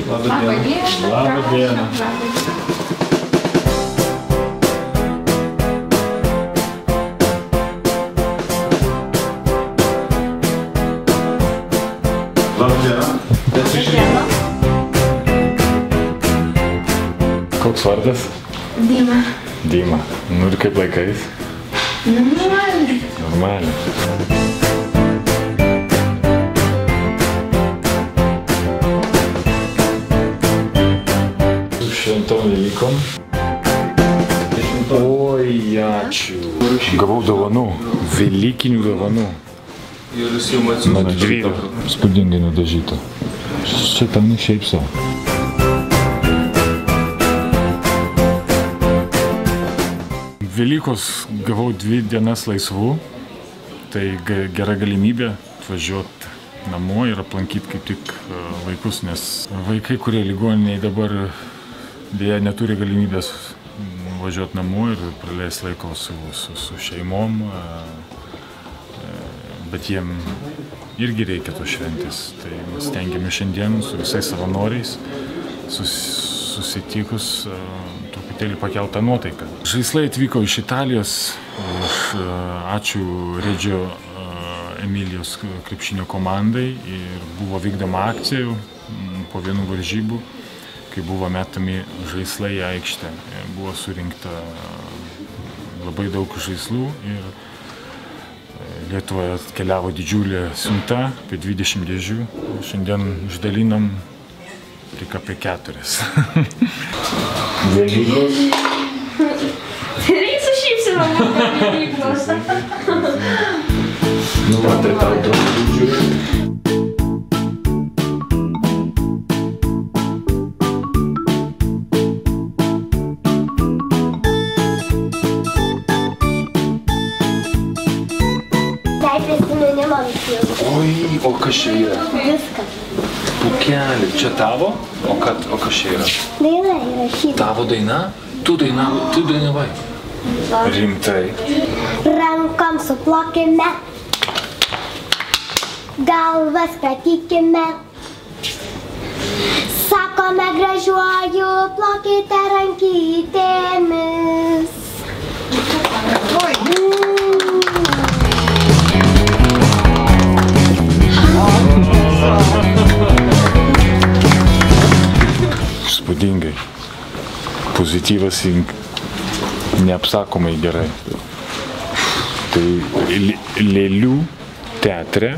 Labą dieną. Labą dieną. Labą dieną. Koks vardas? Dima. Dima. Nu ir kaip laikais? Normaliai. Normaliai. Su šventom Velykom. Oi, ačiū. Gavau dovanų. Velykinių dovanų. Nuo didvyrių. Spūdingai nudažyta. Čia tam ne šiaip savo. Velykos gavau 2 dienas laisvų, tai gera galimybė atvažiuoti namo ir aplankyti kaip tik vaikus, nes vaikai, kurie ligoninėje dabar dėja neturi galimybės važiuoti namo ir praleisti laiko su šeimom, bet jiem irgi reikia tos šventės. Tai mes stengiamės šiandien su visais savanoriais susitikus truputėlį pakeltą nuotaiką. Žaislai atvyko iš Italijos, ačiū Redžio Emilijos krepšinio komandai ir buvo vykdoma akcija po vienų varžybų, kai buvo metami žaislai į aikštę. Buvo surinkta labai daug žaislų ir Lietuvoje atkeliavo didžiulė siunta, apie 20 dėžių. Šiandien išdalinom tik apie 4. Velykos. Reikia su šypsena būti Velykos. Nu, tai tau draudžiu. Dai prisiminimą nupjauti. Oi, o kas čia yra? Viskas. Pukelį. Čia tavo? O kas čia yra? Daina įrašyta. Tavo daina? Tu dainavai. Rimtai. Rankom suplokime, galvas kratykime. Sakome gražiuoju, plokite rankytėmis. Spūdingai. Pozityvas neapsakomai gerai. Tai Lėlių teatre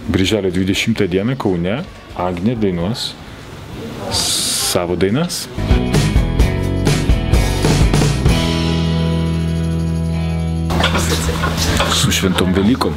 birželio 20 dieną Kaune Agnė dainuos savo dainas. Su šventom Velykom.